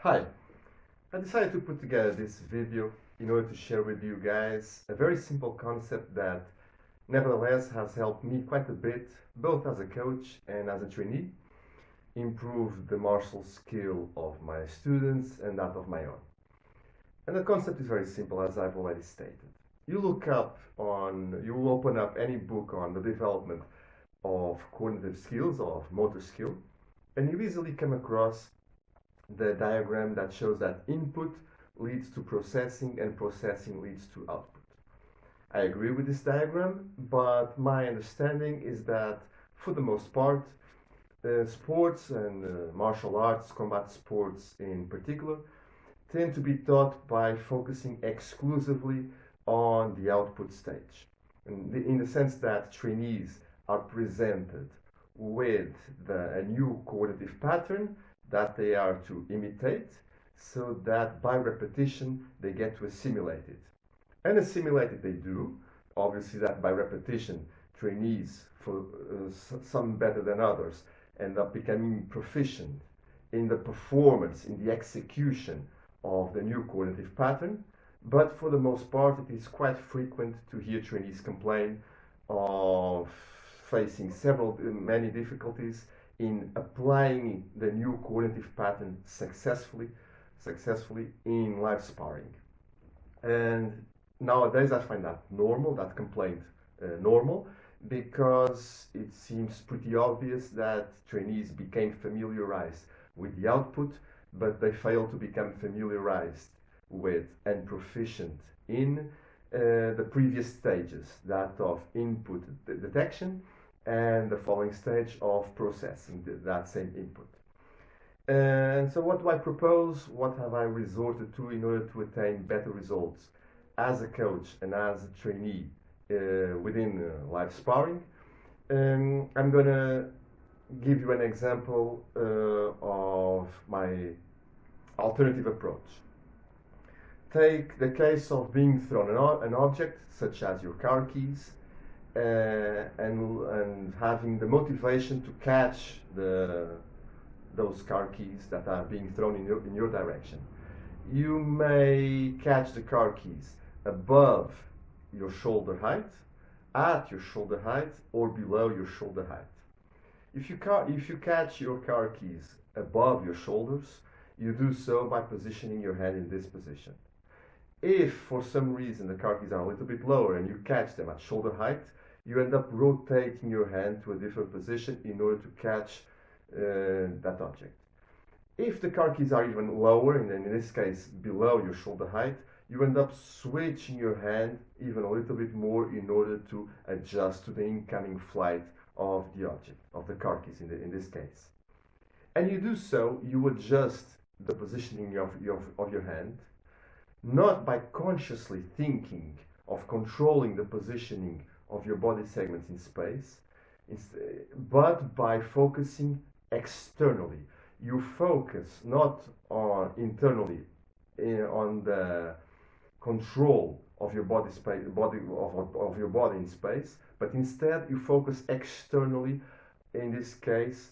Hi, I decided to put together this video in order to share with you guys a very simple concept that nevertheless has helped me quite a bit, both as a coach and as a trainee, improve the martial skill of my students and that of my own. And the concept is very simple, as I've already stated. You will open up any book on the development of cognitive skills or of motor skill, and you easily come across the diagram that shows that input leads to processing and processing leads to output. I agree with this diagram, but my understanding is that for the most part, sports and martial arts, combat sports in particular, tend to be taught by focusing exclusively on the output stage. In the sense that trainees are presented with a new cognitive pattern that they are to imitate, so that by repetition they get to assimilate it. And assimilate it they do. Obviously that by repetition, trainees, for some better than others, end up becoming proficient in the performance, in the execution of the new cognitive pattern. But for the most part, it is quite frequent to hear trainees complain of facing many difficulties in applying the new cognitive pattern successfully in live sparring. And nowadays I find that normal, that complaint normal, because it seems pretty obvious that trainees became familiarized with the output, but they fail to become familiarized with and proficient in the previous stages, that of input detection and the following stage of processing that same input. And so what do I propose? What have I resorted to in order to attain better results as a coach and as a trainee within live sparring? I'm going to give you an example of my alternative approach. Take the case of being thrown an object, such as your car keys, and having the motivation to catch those car keys that are being thrown in your direction. You may catch the car keys above your shoulder height, at your shoulder height, or below your shoulder height. If you catch your car keys above your shoulders, you do so by positioning your hand in this position. If for some reason the car keys are a little bit lower and you catch them at shoulder height, you end up rotating your hand to a different position in order to catch that object. If the car keys are even lower, and in this case below your shoulder height, you end up switching your hand even a little bit more in order to adjust to the incoming flight of the object, of the car keys in this case. And you do so, you adjust the positioning of your hand, not by consciously thinking of controlling the positioning of your body segments in space, but by focusing externally. You focus not on internally on the control of your body in space, but instead you focus externally, in this case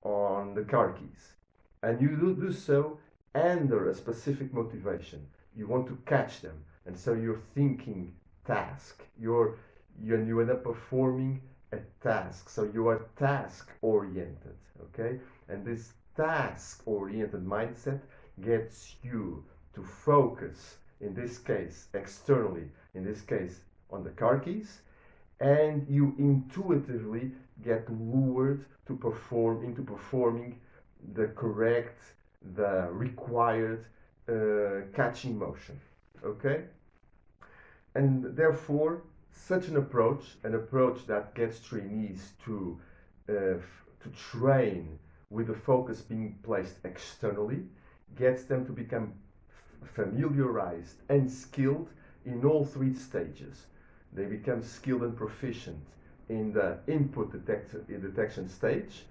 on the car keys, and you do so under a specific motivation. You want to catch them, and so you're thinking task. You end up performing a task. So you are task oriented, okay? And this task oriented mindset gets you to focus, in this case externally, in this case on the car keys, and you intuitively get lured to performing the correct, the required catching motion, okay? And therefore, such an approach that gets trainees to train with the focus being placed externally, gets them to become familiarized and skilled in all three stages. They become skilled and proficient in the input detection stage,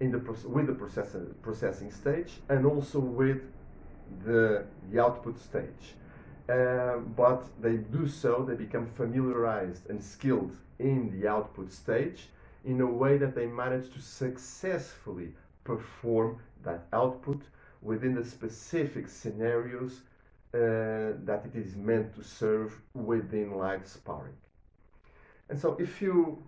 with the processing stage, and also with the output stage. But they do so, they become familiarized and skilled in the output stage in a way that they manage to successfully perform that output within the specific scenarios that it is meant to serve within live sparring. And so if you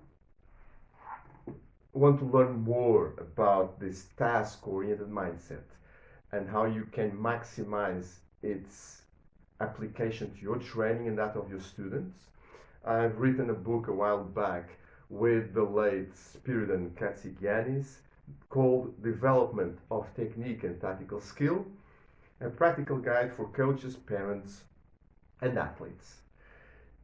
want to learn more about this task-oriented mindset and how you can maximize its application to your training and that of your students, I've written a book a while back with the late Spiridon Katsigiannis called Development of Technique and Tactical Skill, a practical guide for coaches, parents, and athletes.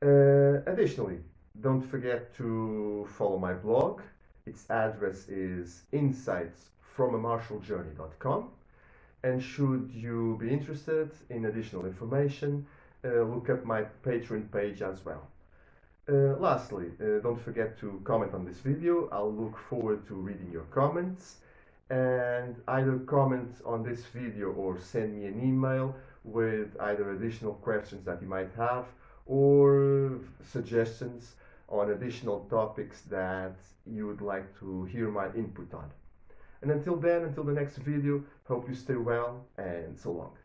Additionally, don't forget to follow my blog. Its address is insightsfromamartialjourney.com. And should you be interested in additional information, look up my Patreon page as well. Lastly, don't forget to comment on this video. I'll look forward to reading your comments, and either comment on this video or send me an email with either additional questions that you might have or suggestions on additional topics that you would like to hear my input on. And until then, until the next video, hope you stay well, and so long.